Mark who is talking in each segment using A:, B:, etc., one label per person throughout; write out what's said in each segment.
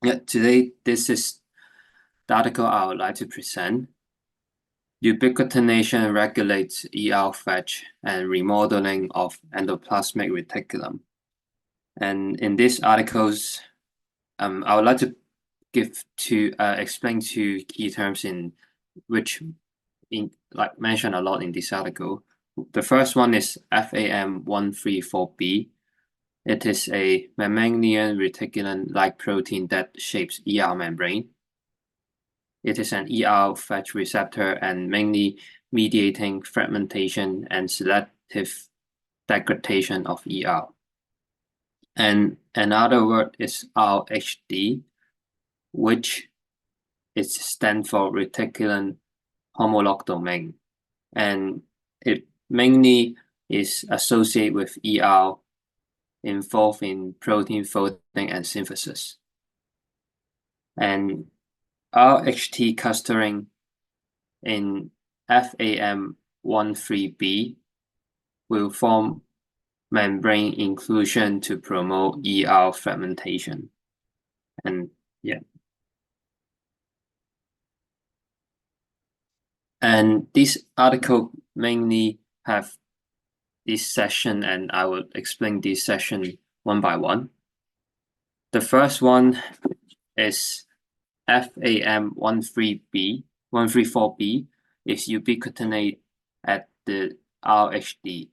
A: Yeah, today this is the article I would like to present. Ubiquitination regulates ER fetch and remodeling of endoplasmic reticulum. And in this articles, I would like to explain two key terms in which mentioned a lot in this article. The first one is FAM134B. It is a mammalian reticulin-like protein that shapes ER membrane. It is an ER fetch receptor and mainly mediating fragmentation and selective degradation of ER. And another word is RHD, which is stand for reticulin homolog domain. And it mainly is associated with ER involved in protein folding and synthesis. And RHT clustering in FAM13B will form membrane inclusion to promote ER fragmentation. And yeah. And this article mainly have this session, and I will explain this session one by one. The first one is FAM13B, is ubiquitinate at the RHD.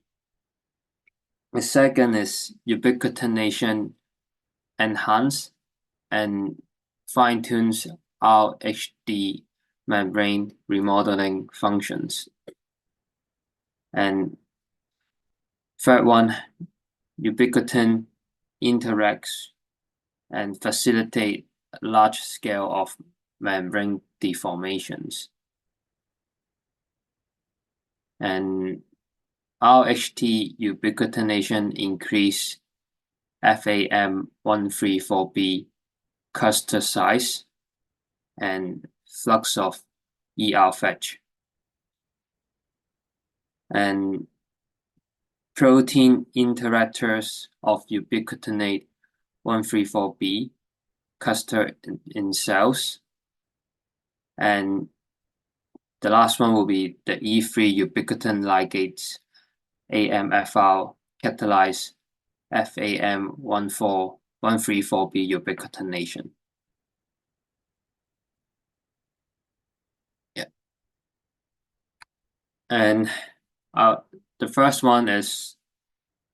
A: The second is ubiquitination enhance and fine-tunes RHD membrane remodeling functions. And third one, ubiquitin interacts and facilitate large scale of membrane deformations. And RHT ubiquitination increase FAM134B cluster size and flux of ER fetch. And protein interactors of ubiquitinate 134B cluster in cells. And the last one will be the E3 ubiquitin ligates AMFR catalyze FAM134B ubiquitination. Yeah. And the first one is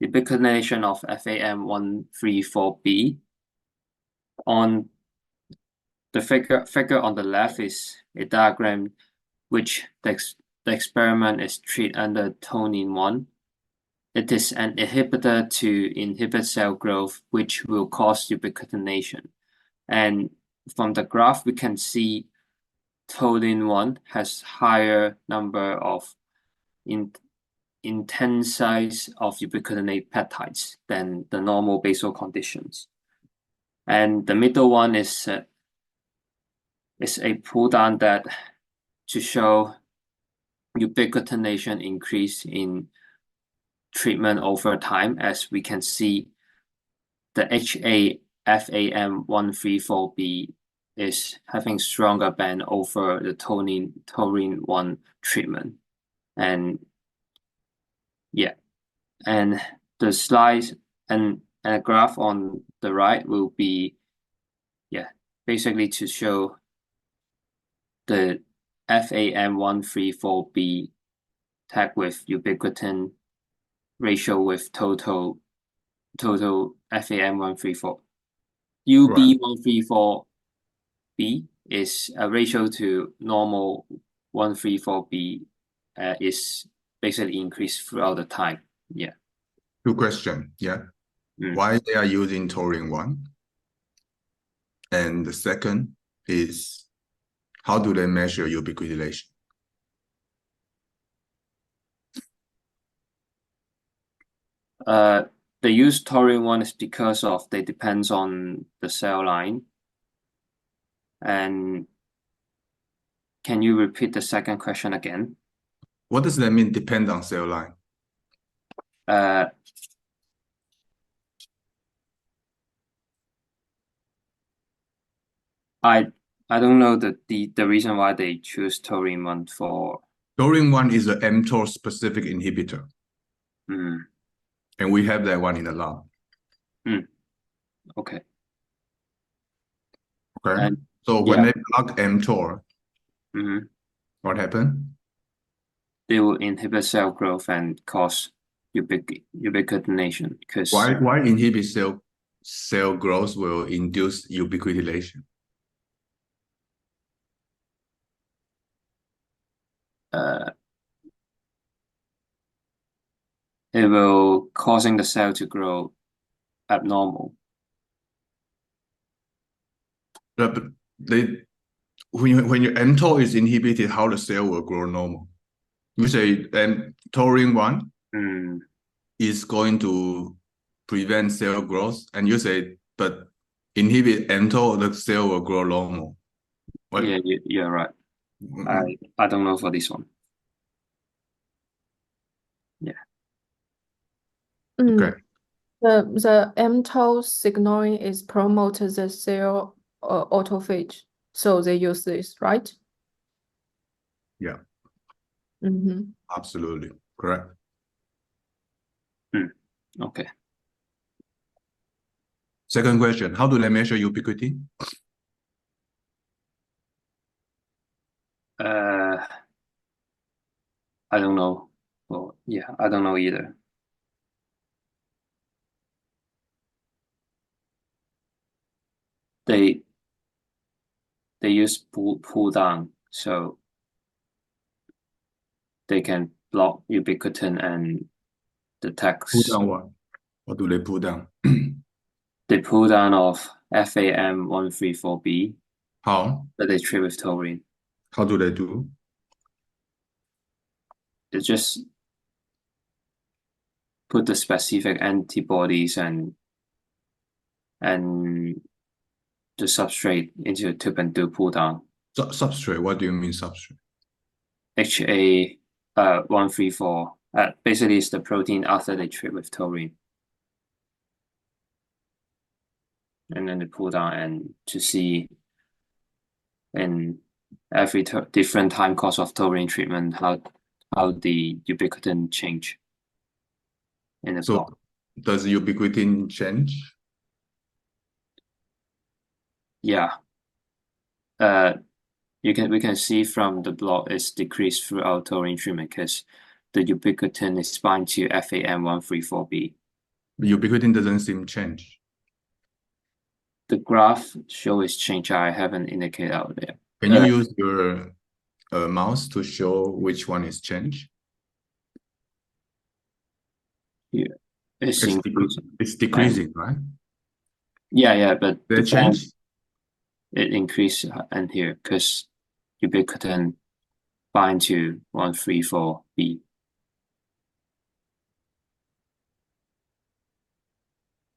A: ubiquitination of FAM134B. On the figure on the left is a diagram which the experiment is treated under tonin 1. It is an inhibitor to inhibit cell growth, which will cause ubiquitination. And from the graph, we can see tonin 1 has higher number of intense size of ubiquitinate peptides than the normal basal conditions. And the middle one is a pull down that to show ubiquitination increase in treatment over time, as we can see the HA-FAM134B is having stronger band over the tonin 1 treatment. And yeah, and the slides and a graph on the right will be basically to show the FAM134B tag with ubiquitin ratio with total FAM134. UB134B is a ratio to normal 134B is basically increased throughout the time. Yeah.
B: Two questions. Yeah. Why they are using taurine 1? And the second is, how do they measure ubiquitination?
A: They use taurine 1 is because of they depends on the cell line. And can you repeat the second question again?
B: What does that mean, depend on cell line?
A: I don't know the reason why they choose taurine-1 for.
B: Taurine-1 is an mTOR specific inhibitor.
A: Mm.
B: And we have that one in the lab.
A: Okay.
B: Okay.
A: And
B: so when they block mTOR, what happened?
A: They will inhibit cell growth and cause ubiquitination. Because
B: why inhibit cell growth will induce ubiquitination?
A: It will causing the cell to grow abnormal.
B: But when your mTOR is inhibited, how the cell will grow normal? You say taurine-1 is going to prevent cell growth, and you say, but inhibit mTOR, the cell will grow normal. What?
A: Yeah, you're right. I don't know for this one. Yeah.
B: Okay.
C: The mTOR signaling is promoted the cell autophagy, so they use this, right?
B: Yeah. Absolutely correct.
A: Okay.
B: Second question: how do they measure ubiquitin?
A: I don't know. Well, yeah, I don't know either. They use pull down, so they can block ubiquitin and detect.
B: Pull down what? What do they pull down?
A: They pull down of FAM134B.
B: How?
A: That they treat with taurine.
B: How do they do?
A: They just put the specific antibodies and the substrate into a tube and do pull down.
B: Substrate. What do you mean substrate?
A: HA134. Basically, it's the protein after they treat with taurine. And then they pull down and to see in every different time course of taurine treatment how the ubiquitin change in the blood.
B: Does the ubiquitin change?
A: Yeah. We can see from the blood it's decreased throughout taurine treatment because the ubiquitin is bound to FAM134B.
B: Ubiquitin doesn't seem change.
A: The graph shows change. I haven't indicated out there.
B: Can you use your mouse to show which one is change?
A: Yeah, it's
B: decreasing, right?
A: Yeah, but
B: the change.
A: It increased in here because ubiquitin bind to 134B.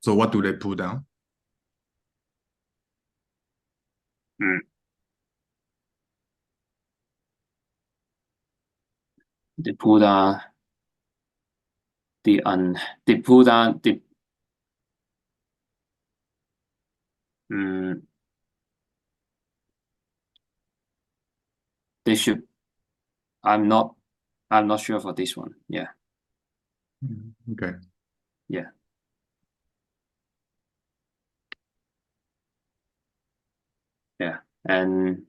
B: So what do they pull down?
A: They pull down they pull down the they should. I'm not sure for this one. Yeah.
B: Okay.
A: Yeah. Yeah. And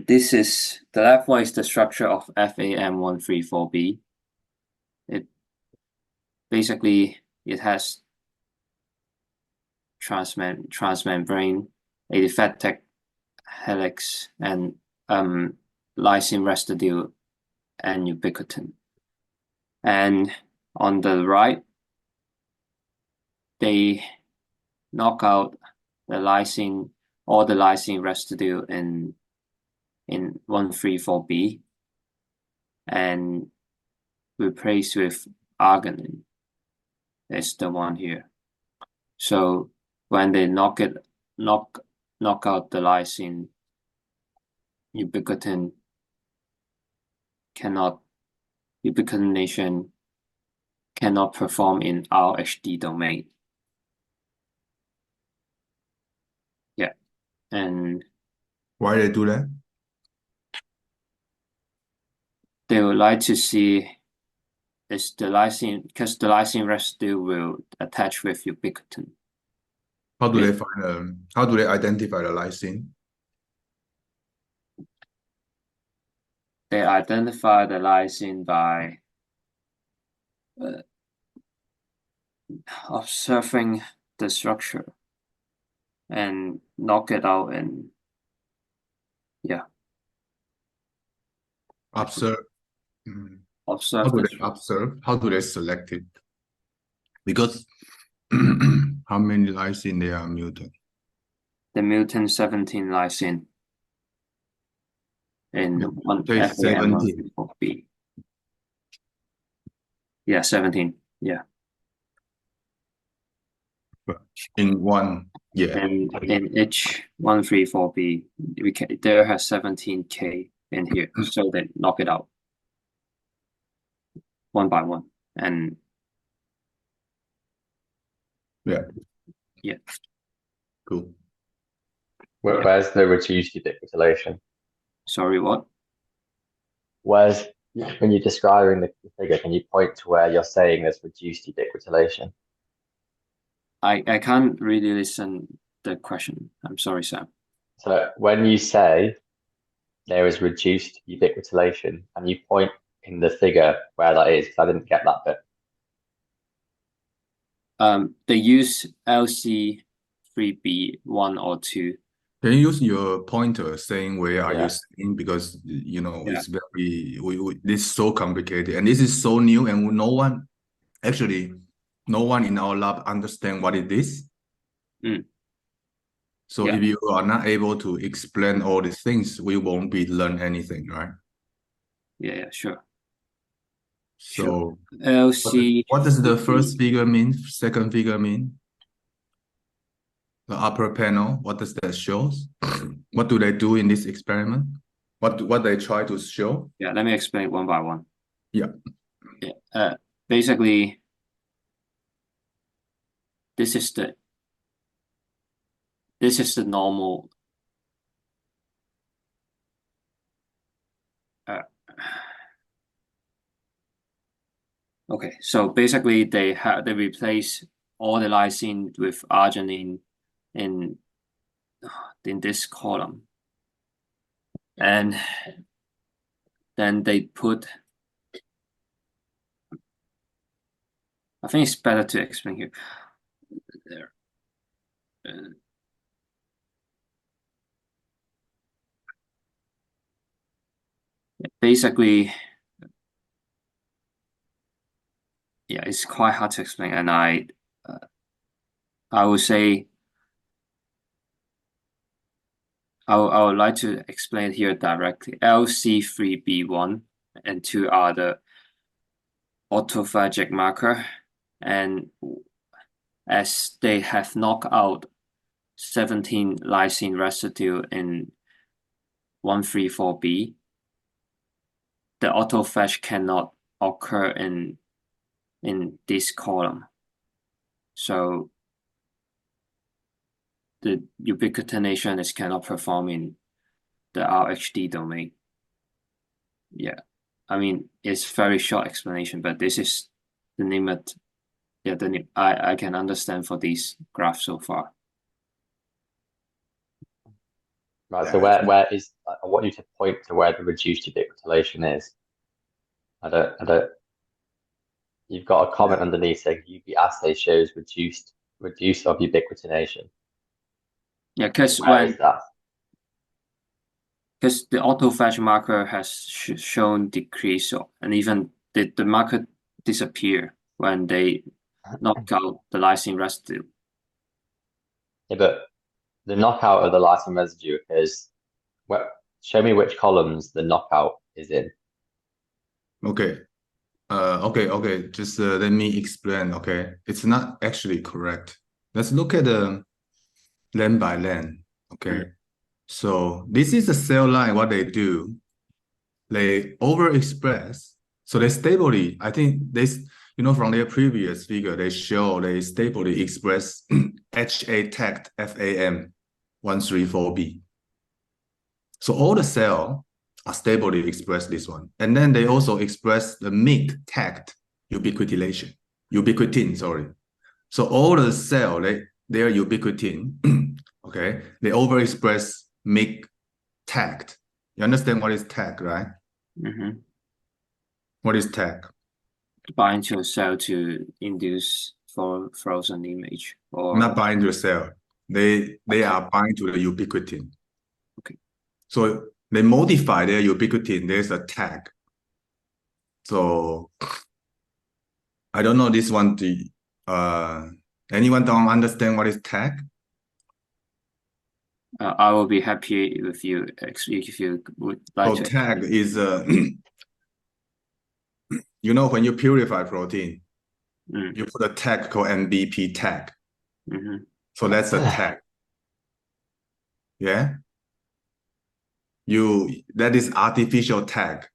A: this is the left one is the structure of FAM134B. It basically it has transmembrane, aliphatic helix, and lysine residue and ubiquitin. And on the right, they knock out the lysine, all the lysine residue in 134B and replace with arginine. That's the one here. So when they knock out the lysine, ubiquitination cannot perform in RHD domain. Yeah, And
B: why they do that?
A: they would like to see is the lysine, because the lysine residue will attach with ubiquitin.
B: How do they find how do they identify the lysine?
A: They identify the lysine by observing the structure and knock it out, and
B: Observe.
A: observe
B: How do
A: the
B: they observe? How do they select it? Because how many lysine there are mutant?
A: the mutant 17 lysine in one
B: Say 17.
A: FAM134B. Yeah, 17. Yeah.
B: In one, yeah.
A: And in H134B, there has 17K in here, so they knock it out one by one, and
B: Yeah.
A: Yeah.
B: Cool.
D: Where's the reduced ubiquitination?
A: Sorry, what?
D: Where's, when you're describing the figure, can you point to where you're saying there's reduced ubiquitination?
A: I can't really listen the question. I'm sorry, Sam.
D: So when you say there is reduced ubiquitination, and you point in the figure where that is, because I didn't get that bit.
A: They use LC3B1 or 2.
B: Can you use your pointer saying where are
D: Yeah.
B: you saying? Because it's
A: Yeah.
B: very this is so complicated and this is so new and no one in our lab understand what it is. So
A: Yeah.
B: if you are not able to explain all these things, we won't be learn anything, right?
A: Yeah, sure.
B: So
A: LC.
B: what does the first figure mean? Second figure mean? The upper panel, what does that show? What do they do in this experiment? What they try to show?
A: Yeah, let me explain one by one.
B: Yeah.
A: Basically, this is the normal. Okay, so basically they replace all the lysine with arginine in this column, and then they put. I think it's better to explain here. There. Basically, yeah, it's quite hard to explain, and I would say I would like to explain it here directly. LC3B1 and 2 are the autophagic marker, and as they have knocked out 17 lysine residue in 134B, the autophage cannot occur in this column. So the ubiquitination cannot perform in the RHD domain. Yeah, I mean, it's very short explanation, but this is the limit. Yeah, I can understand for these graphs so far.
D: Right, so where is, I want you to point to where the reduced ubiquitination is. I don't, you've got a comment underneath saying UV assay shows reduce of ubiquitination.
A: Yeah, because the autophage marker has shown decrease, and even the marker disappear when they knock out the lysine residue.
D: Yeah, but the knockout of the lysine residue occurs. Show me which columns the knockout is in.
B: Okay. Okay. Just let me explain. Okay, it's not actually correct. Let's look at the line by line. Okay, so this is a cell line. What they do, they overexpress. So they stably. I think this, from their previous figure, they show they stably express HA tagged FAM 134B. So all the cells are stably express this one. And then they also express the MYC-tagged ubiquitin, sorry. So all the cells, they are ubiquitin, okay? They overexpress MYC-tagged. You understand what is tag, right?
A: Mm-hmm.
B: What is tag?
A: Bind to a cell to induce frozen image, or
B: not bind to the cell. They are bind to the ubiquitin.
A: Okay.
B: So they modify their ubiquitin. There's a tag. So I don't know this one. Anyone don't understand what is tag?
A: I will be happy if you would like to.
B: Tag is you know, when you purify protein, you put a tag called NBP tag.
A: Mm-hmm.
B: So that's a tag. Yeah. That is artificial tag.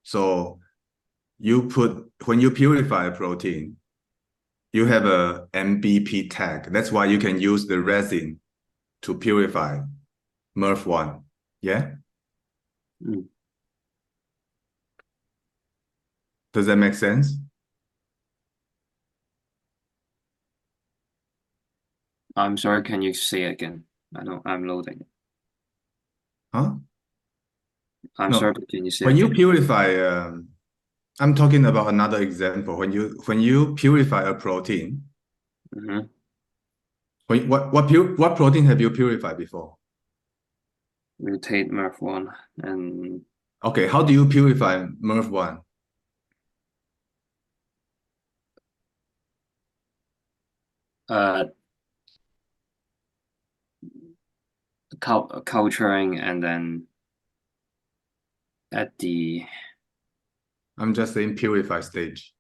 B: So when you purify a protein, you have a MBP tag. That's why you can use the resin to purify MERV1. Yeah. Does that make sense?
A: I'm sorry, can you say it again? I'm loading.
B: Huh?
A: I'm
B: No.
A: sorry, but can you say
B: When
A: it
B: you
A: again?
B: purify, I'm talking about another example. When you purify a protein,
A: Mm-hmm.
B: what protein have you purified before?
A: Mutate MERV1 and
B: Okay, how do you purify MERV1?
A: Culturing, and then at the
B: I'm just saying purify stage.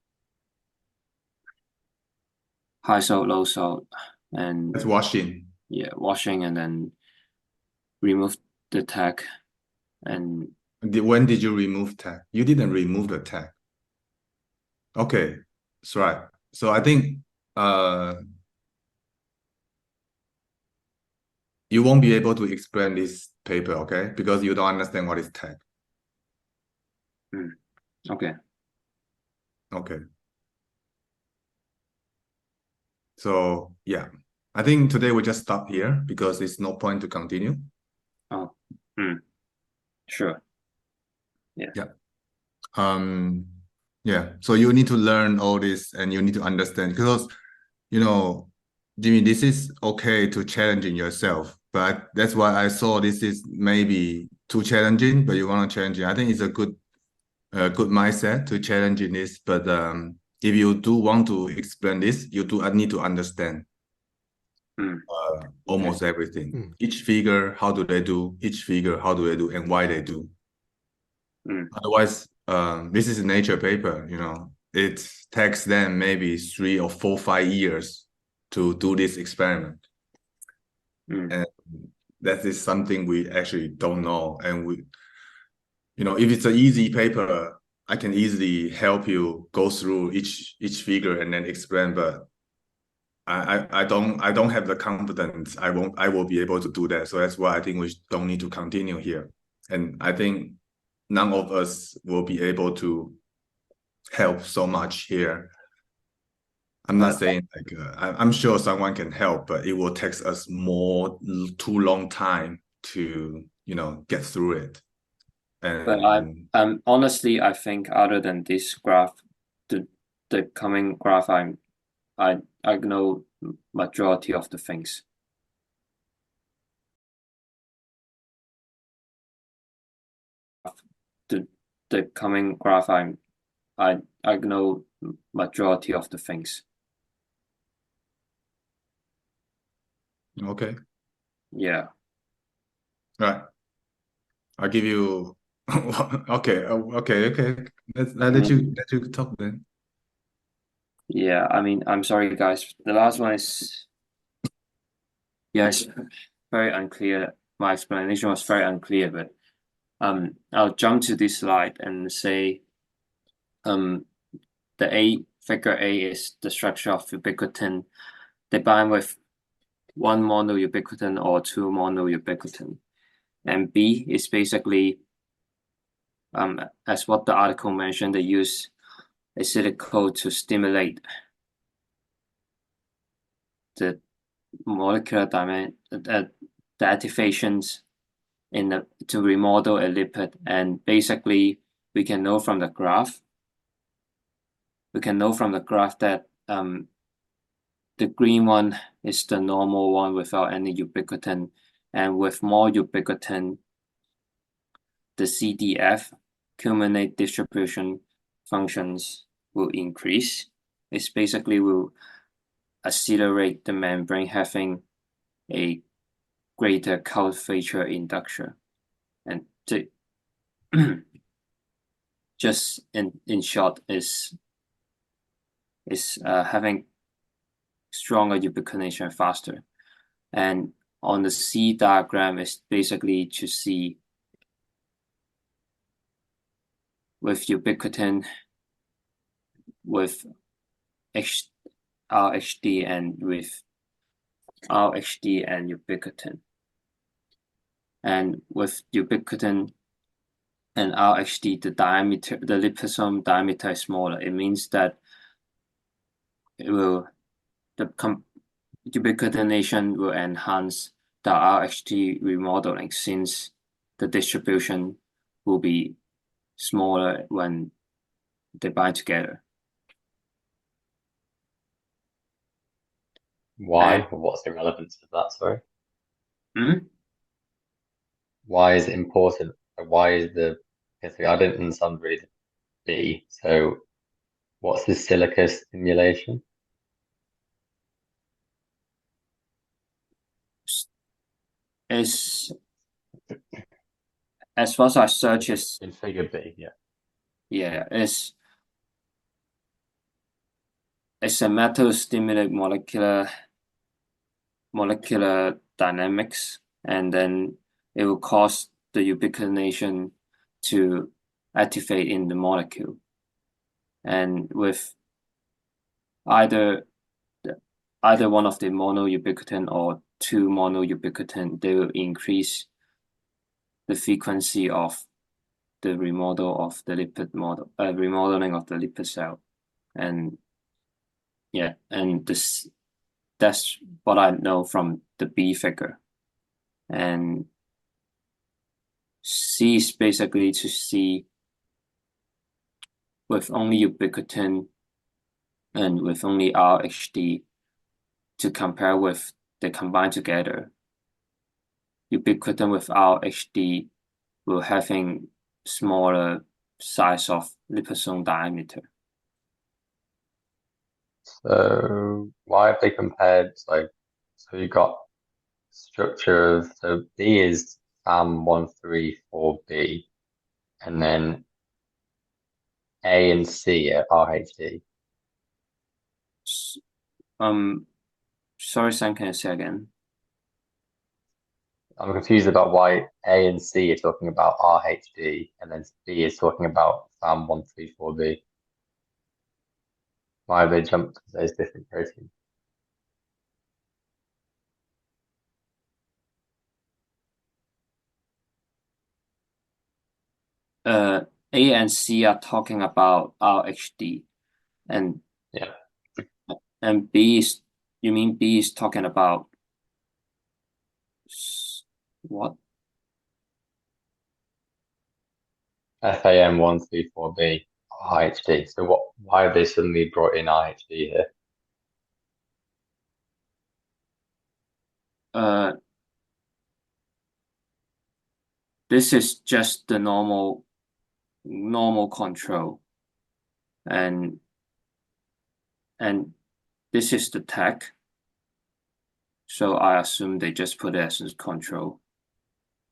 A: high salt, low salt, and
B: That's washing.
A: Yeah, washing, and then remove the tag. And
B: when did you remove tag? You didn't remove the tag. Okay, that's right. So I think you won't be able to explain this paper, okay? Because you don't understand what is tag.
A: Okay.
B: Okay. So yeah, I think today we just stop here because there's no point to continue.
A: Oh, sure. Yeah.
B: Yeah. So you need to learn all this and you need to understand because, you know, Jimmy, this is okay to challenging yourself, but that's why I saw this is maybe too challenging, but you want to challenge it. I think it's a good mindset to challenging this. But if you do want to explain this, you do need to understand almost everything. Each figure, how do they do? Each figure, how do they do, and why they do. Otherwise, this is a Nature paper. You know, it takes them maybe 3 or 4, 5 years to do this experiment. And that is something we actually don't know. And we, you know, if it's an easy paper, I can easily help you go through each figure and then explain. But I don't have the confidence. I will be able to do that. So that's why I think we don't need to continue here. And I think none of us will be able to help so much here. I'm not saying like I'm sure someone can help, but it will take us too long time to, you know, get through it.
A: But honestly, I think other than this graph, the coming graph, I know majority of the things. The coming graph, I know majority of the things.
B: Okay.
A: Yeah.
B: Right. I'll give you. Okay. Let's let you talk then.
A: Yeah, I mean, I'm sorry, guys. The last one is, yes, very unclear. My explanation was very unclear, but I'll jump to this slide and say, the figure A is the structure of ubiquitin. They bind with one monoubiquitin or two monoubiquitin. And B is basically, as what the article mentioned, they use acylic coat to stimulate the molecular the activations to remodel a lipid. And basically, we can know from the graph that the green one is the normal one without any ubiquitin, and with more ubiquitin, the CDF, culminate distribution functions, will increase. It's basically will accelerate the membrane having a greater curvature induction. And to just in short is having stronger ubiquitination faster. And on the C diagram is basically to see with ubiquitin, with RHD and with RHD and ubiquitin. And with ubiquitin and RHD, the liposome diameter is smaller. It means that the ubiquitination will enhance the RHD remodeling, since the distribution will be smaller when they bind together.
D: Why? What's the relevance of that? Sorry.
A: Hmm?
D: Why is it important? Why is I didn't understand really the B. So what's the silica stimulation?
A: Is as far as I search is
D: in figure B, yeah.
A: Yeah, it's a method to stimulate molecular dynamics, and then it will cause the ubiquitination to activate in the molecule. And with either one of the monoubiquitin or two monoubiquitin, they will increase the frequency of the remodeling of the lipid cell. And yeah, and that's what I know from the B figure. And C is basically to see with only ubiquitin and with only RHD to compare with the combined together. Ubiquitin with RHD will having smaller size of liposome diameter.
D: So why have they compared, so you got structure of, so B is FAM134B, and then A and C are RHD.
A: Sorry, Sam, can you say again?
D: I'm confused about why A and C are talking about RHD, and then B is talking about FAM134B. Why have they jumped to those different proteins?
A: A and C are talking about RHD, and
D: yeah,
A: and B is, you mean B is talking about what?
D: FAM134B RHD. So why have they suddenly brought in RHD here?
A: This is just the normal control, and this is the tag. So I assume they just put it as control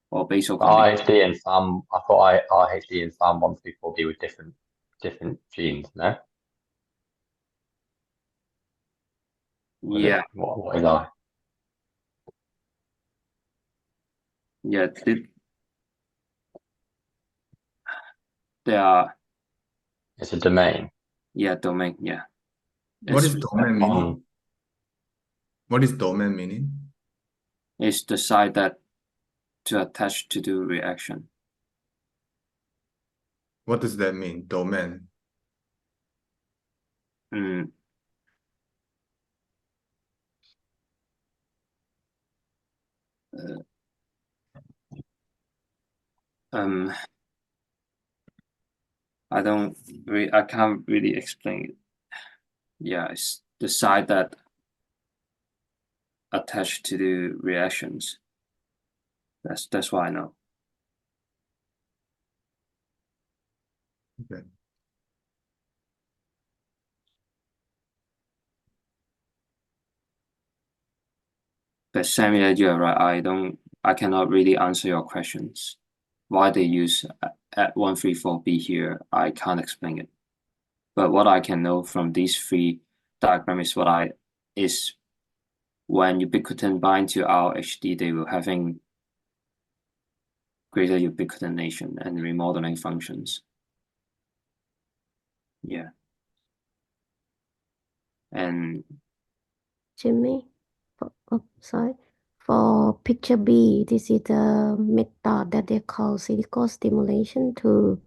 A: or basal condition.
D: RHD and FAM, I thought RHD and FAM134B were different genes, no?
A: Yeah.
D: What is I?
A: Yeah, they are.
D: It's a domain.
A: Yeah, domain. Yeah.
B: What is domain meaning? What is domain meaning?
A: is the site that to attach to the reaction.
B: What does that mean? Domain.
A: I can't really explain it. Yeah, it's the side that attached to the reactions. That's what I know.
B: Okay.
A: But Samuel, you're right. I cannot really answer your questions. Why they use at 134B here, I can't explain it. But what I can know from these three diagrams is when ubiquitin bind to RHD, they will having greater ubiquitination and remodeling functions. Yeah. And
E: Jimmy, sorry. For picture B, this is the method that they call cyclical stimulation to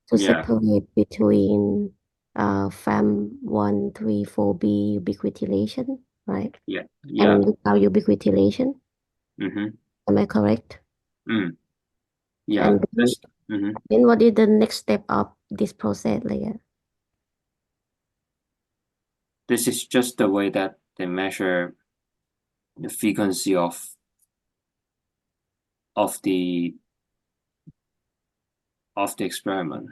E: separate between FAM134B ubiquitination, right?
A: Yeah.
E: And without ubiquitination. Am I correct?
A: Yeah.
E: And then what is the next step of this process layer?
A: This is just the way that they measure the frequency of the experiment.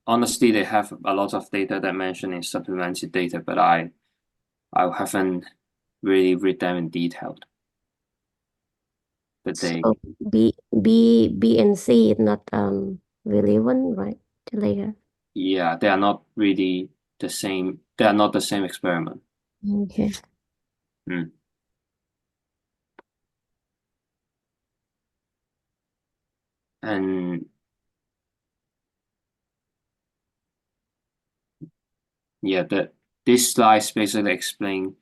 A: Honestly, they have a lot of data that mention in supplemented data, but I haven't really read them in detail. But they
E: so B and C is not relevant, right? To layer.
A: Yeah, they are not really the same. They are not the same experiment.
E: Okay.
A: And yeah, this slides basically explain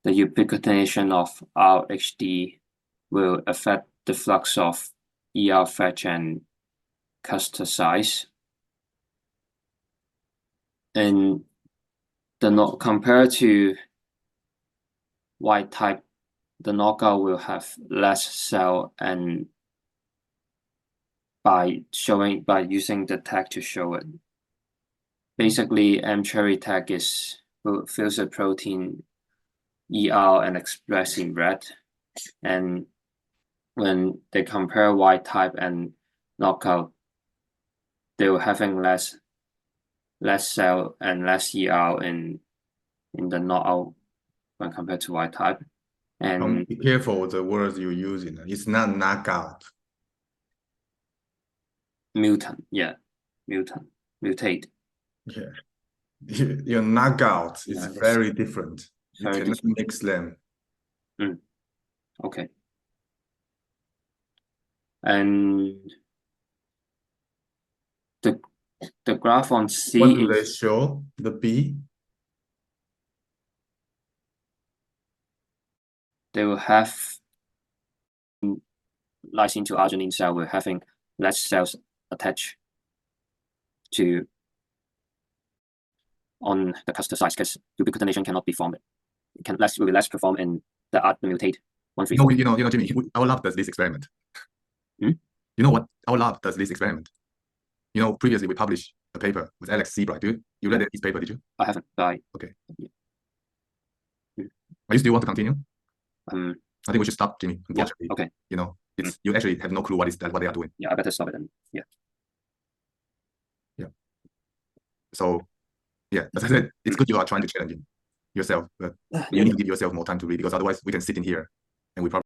A: the ubiquitination of RHD will affect the flux of ER fetch and cluster size. And compared to wild type, the knockout will have less cell, and by using the tag to show it. Basically, mCherry tag fills a protein ER and expressed in red. And when they compare wild type and knockout, they were having less cell and less ER in the knockout when compared to wild type. And
B: be careful with the words you're using. It's not knockout.
A: Mutant, yeah. Mutate.
B: Yeah. Your knockout is very different. You cannot mix them.
A: Okay. And the graph on C
B: what do they show? The B?
A: They will have lysine to arginine cell will having less cells attached to on the cluster size because ubiquitination cannot be formed. It will be less performed in the mutate 134.
B: You know, Jimmy, our lab does this experiment. You know what? Our lab does this experiment. You know, previously we published a paper with Alex Seabright. You read his paper, did you?
A: I haven't.
B: Okay. Are you still want to continue? I think we should stop, Jimmy. Unfortunately,
A: okay.
B: You know, you actually have no clue what they are doing.
A: Yeah, I better stop it then. Yeah.
B: So, yeah, as I said, it's good you are trying to challenge yourself, but you need to give yourself more time to read because otherwise we can sit in here and we probably